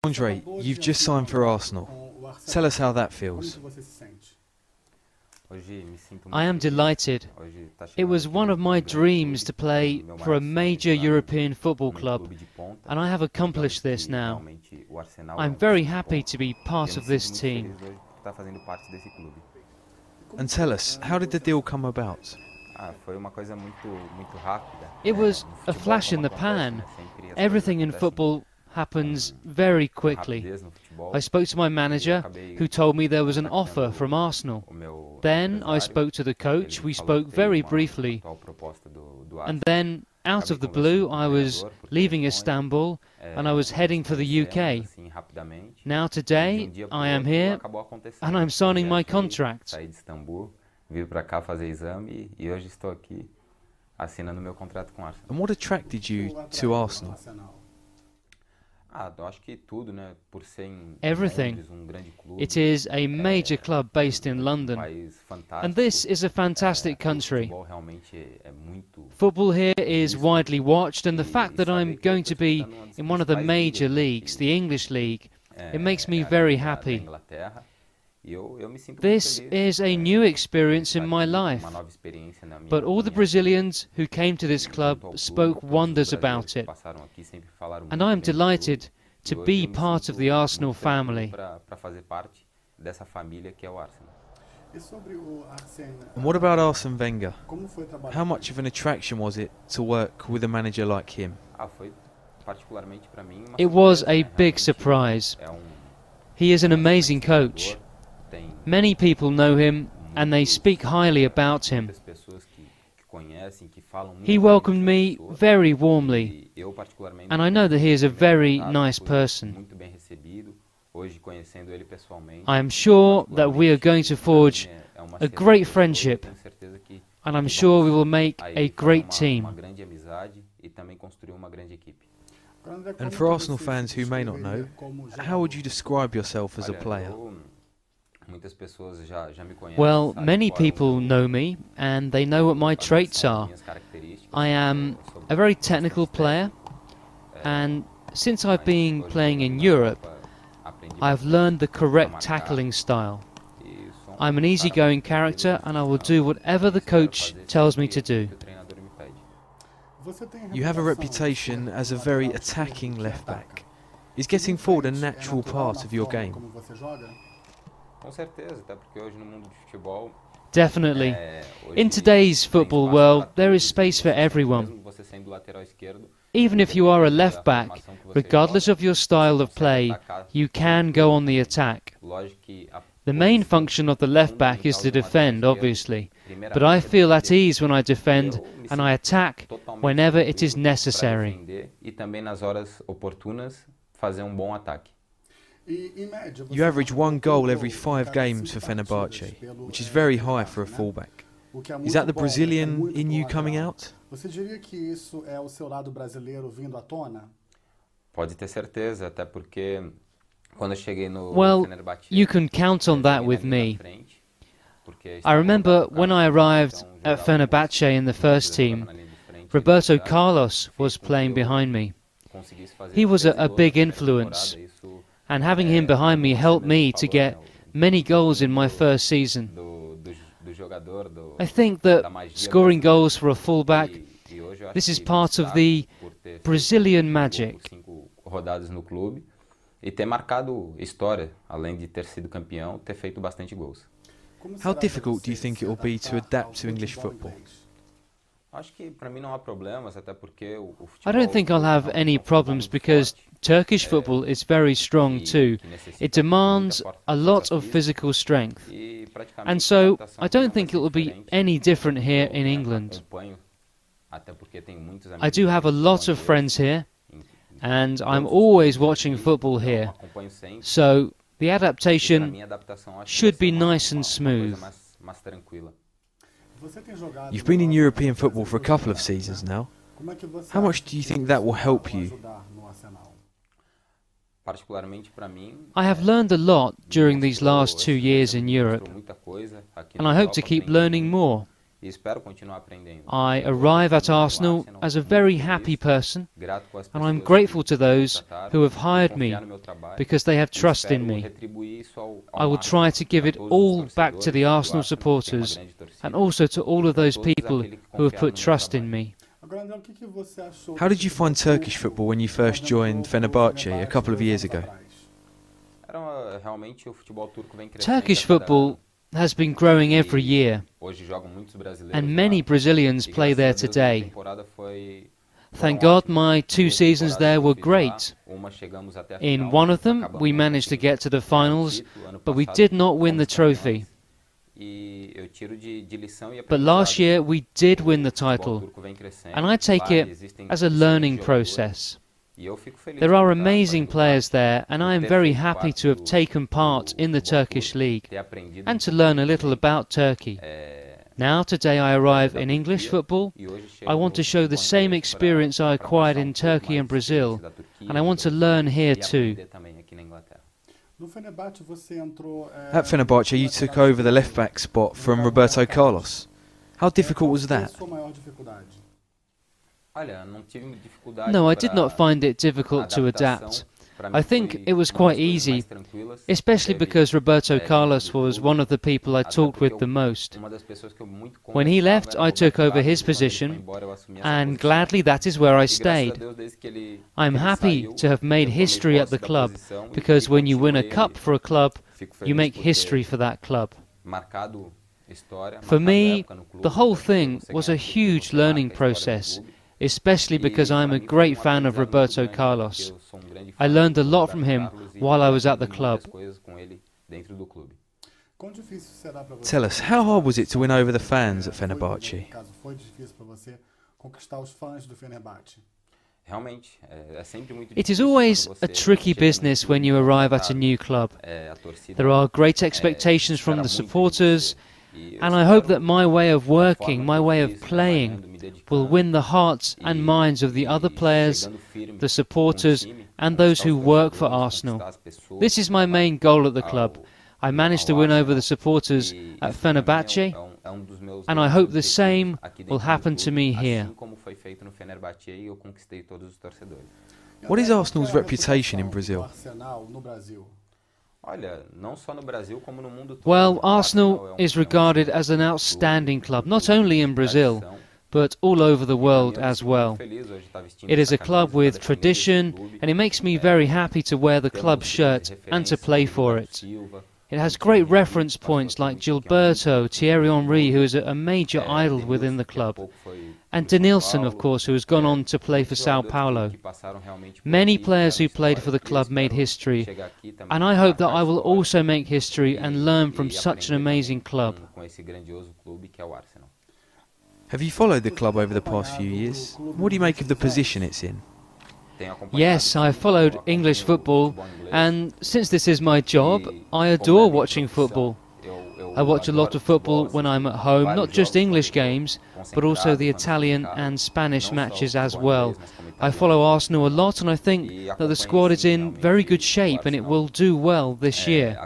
Andre, you've just signed for Arsenal. Tell us how that feels. I am delighted. It was one of my dreams to play for a major European football club, and I have accomplished this now. I'm very happy to be part of this team. And tell us, how did the deal come about? It was a flash in the pan. Everything in football happens very quickly. I spoke to my manager, who told me there was an offer from Arsenal. Then I spoke to the coach, we spoke very briefly. And then, out of the blue, I was leaving Istanbul and I was heading for the UK. Now today, I am here and I'm signing my contract. And what attracted you to Arsenal? Everything. It is a major club based in London, and this is a fantastic country. Football here is widely watched, and the fact that I'm going to be in one of the major leagues, the English League, it makes me very happy. This is a new experience in my life, but all the Brazilians who came to this club spoke wonders about it, and I am delighted to be part of the Arsenal family. And what about Arsene Wenger? How much of an attraction was it to work with a manager like him? It was a big surprise. He is an amazing coach. Many people know him and they speak highly about him. He welcomed me very warmly, and I know that he is a very nice person. I am sure that we are going to forge a great friendship, and I'm sure we will make a great team. And for Arsenal fans who may not know, how would you describe yourself as a player? Well, many people know me, and they know what my traits are. I am a very technical player, and since I've been playing in Europe, I've learned the correct tackling style. I'm an easygoing character, and I will do whatever the coach tells me to do. You have a reputation as a very attacking left-back. Is getting forward a natural part of your game? Definitely. In today's football world, there is space for everyone. Even if you are a left-back, regardless of your style of play, you can go on the attack. The main function of the left-back is to defend, obviously, but I feel at ease when I defend and I attack whenever it is necessary. You average 1 goal every 5 games for Fenerbahce, which is very high for a fullback. Is that the Brazilian in you coming out? Well, you can count on that with me. I remember when I arrived at Fenerbahce in the first team, Roberto Carlos was playing behind me. He was a big influence, and having him behind me helped me to get many goals in my first season. I think that scoring goals for a fullback, this is part of the Brazilian magic. How difficult do you think it will be to adapt to English football? I don't think I'll have any problems because Turkish football is very strong too. It demands a lot of physical strength. And so I don't think it will be any different here in England. I do have a lot of friends here, and I'm always watching football here. So the adaptation should be nice and smooth. You've been in European football for a couple of seasons now. How much do you think that will help you? I have learned a lot during these last 2 years in Europe, and I hope to keep learning more. I arrive at Arsenal as a very happy person, and I'm grateful to those who have hired me because they have trust in me. I will try to give it all back to the Arsenal supporters and also to all of those people who have put trust in me. How did you find Turkish football when you first joined Fenerbahce a couple of years ago? Turkish football has been growing every year, and many Brazilians play there today. Thank God my 2 seasons there were great. In one of them we managed to get to the finals, but we did not win the trophy. But last year we did win the title, and I take it as a learning process. There are amazing players there, and I am very happy to have taken part in the Turkish league and to learn a little about Turkey. Now, today I arrive in English football. I want to show the same experience I acquired in Turkey and Brazil, and I want to learn here too. At Fenerbahce you took over the left-back spot from Roberto Carlos. How difficult was that? No, I did not find it difficult to adapt. I think it was quite easy, especially because Roberto Carlos was one of the people I talked with the most. When he left, I took over his position, and gladly that is where I stayed. I'm happy to have made history at the club, because when you win a cup for a club, you make history for that club. For me, the whole thing was a huge learning process, especially because I'm a great fan of Roberto Carlos. I learned a lot from him while I was at the club. Tell us, how hard was it to win over the fans at Fenerbahce? It is always a tricky business when you arrive at a new club. There are great expectations from the supporters, and I hope that my way of working, my way of playing, will win the hearts and minds of the other players, the supporters, and those who work for Arsenal. This is my main goal at the club. I managed to win over the supporters at Fenerbahce, and I hope the same will happen to me here. What is Arsenal's reputation in Brazil? Well, Arsenal is regarded as an outstanding club, not only in Brazil, but all over the world as well. It is a club with tradition, and it makes me very happy to wear the club shirt and to play for it. It has great reference points like Gilberto, Thierry Henry, who is a major idol within the club, and Denilson, of course, who has gone on to play for Sao Paulo. Many players who played for the club made history, and I hope that I will also make history and learn from such an amazing club. Have you followed the club over the past few years? What do you make of the position it's in? Yes, I followed English football, and since this is my job, I adore watching football. I watch a lot of football when I'm at home, not just English games, but also the Italian and Spanish matches as well. I follow Arsenal a lot, and I think that the squad is in very good shape and it will do well this year.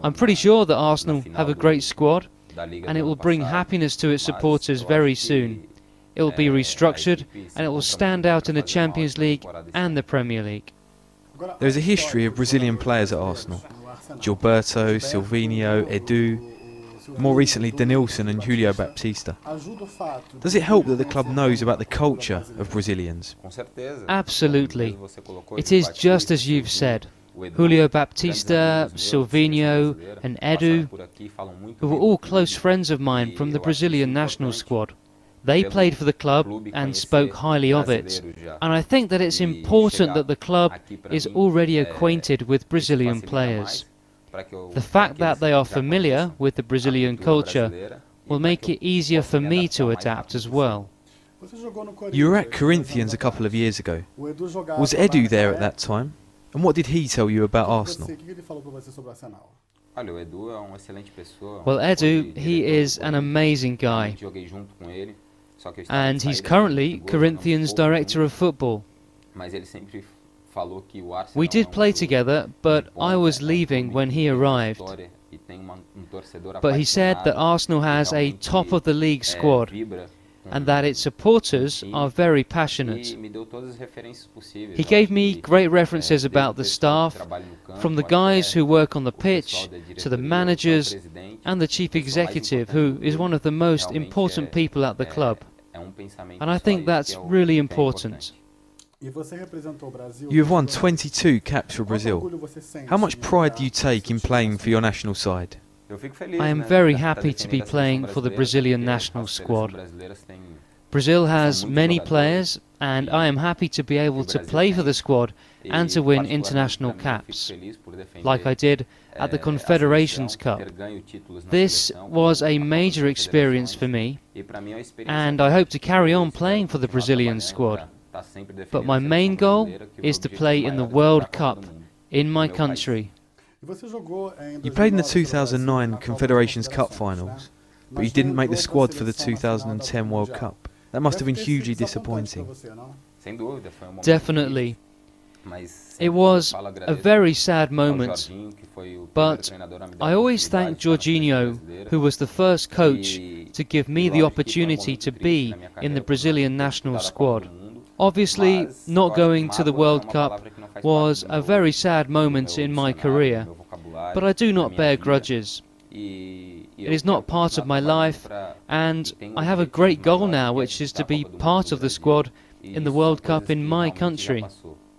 I'm pretty sure that Arsenal have a great squad, and it will bring happiness to its supporters very soon. It will be restructured, and it will stand out in the Champions League and the Premier League. There is a history of Brazilian players at Arsenal. Gilberto, Silvinho, Edu, more recently Denilson and Julio Baptista. Does it help that the club knows about the culture of Brazilians? Absolutely. It is just as you've said. Julio Baptista, Silvinho and Edu, who were all close friends of mine from the Brazilian national squad. They played for the club and spoke highly of it, and I think that it's important that the club is already acquainted with Brazilian players. The fact that they are familiar with the Brazilian culture will make it easier for me to adapt as well. You were at Corinthians a couple of years ago. Was Edu there at that time? And what did he tell you about Arsenal? Well, Edu, he is an amazing guy, and he's currently Corinthians Director of Football. We did play together, but I was leaving when he arrived. But he said that Arsenal has a top-of-the-league squad and that its supporters are very passionate. He gave me great references about the staff, from the guys who work on the pitch, to the managers, and the chief executive, who is one of the most important people at the club. And I think that's really important. You have won 22 caps for Brazil. How much pride do you take in playing for your national side? I am very happy to be playing for the Brazilian national squad. Brazil has many players, and I am happy to be able to play for the squad and to win international caps, like I did at the Confederations Cup. This was a major experience for me, and I hope to carry on playing for the Brazilian squad. But my main goal is to play in the World Cup in my country. You played in the 2009 Confederations Cup finals, but you didn't make the squad for the 2010 World Cup. That must have been hugely disappointing. Definitely. It was a very sad moment, but I always thank Jorginho, who was the first coach to give me the opportunity to be in the Brazilian national squad. Obviously, not going to the World Cup was a very sad moment in my career, but I do not bear grudges. It is not part of my life, and I have a great goal now, which is to be part of the squad in the World Cup in my country.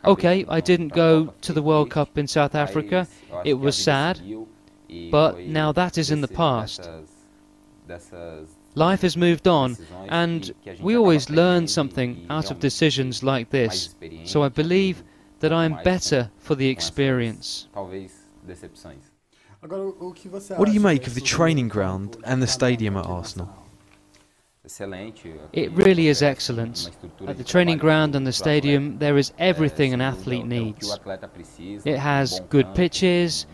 Okay, I didn't go to the World Cup in South Africa, it was sad, but now that is in the past. Life has moved on, and we always learn something out of decisions like this, so I believe that I am better for the experience. What do you make of the training ground and the stadium at Arsenal? It really is excellent. At the training ground and the stadium, there is everything an athlete needs. It has good pitches,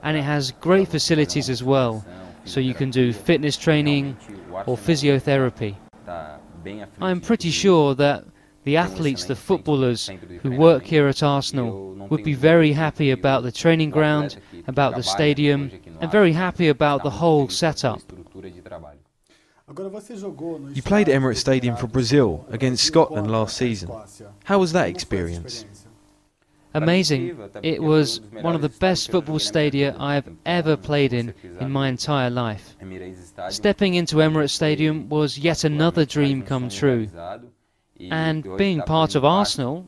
and it has great facilities as well, so you can do fitness training or physiotherapy. I am pretty sure that the athletes, the footballers who work here at Arsenal would be very happy about the training ground, about the stadium, and very happy about the whole setup. You played at Emirates Stadium for Brazil against Scotland last season. How was that experience? Amazing. It was one of the best football stadia I have ever played in my entire life. Stepping into Emirates Stadium was yet another dream come true. And being part of Arsenal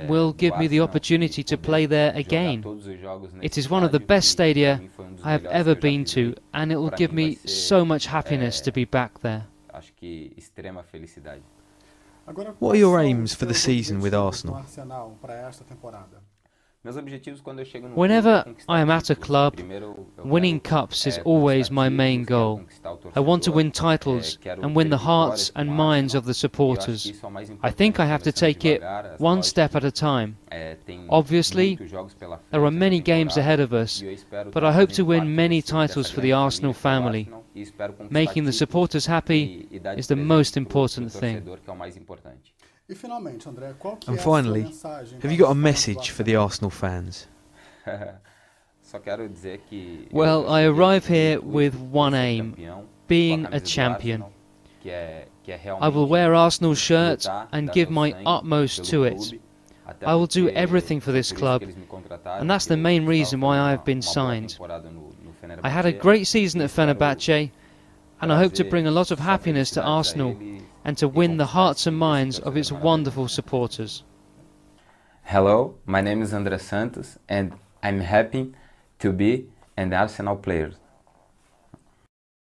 will give me the opportunity to play there again. It is one of the best stadia I have ever been to, and it will give me so much happiness to be back there. What are your aims for the season with Arsenal? Whenever I am at a club, winning cups is always my main goal. I want to win titles and win the hearts and minds of the supporters. I think I have to take it one step at a time. Obviously, there are many games ahead of us, but I hope to win many titles for the Arsenal family. Making the supporters happy is the most important thing. And finally, have you got a message for the Arsenal fans? Well, I arrive here with one aim, being a champion. I will wear Arsenal's shirt and give my utmost to it. I will do everything for this club, and that's the main reason why I have been signed. I had a great season at Fenerbahce, and I hope to bring a lot of happiness to Arsenal and to win the hearts and minds of its wonderful supporters. Hello, my name is Santos, and I'm happy to be an Arsenal player.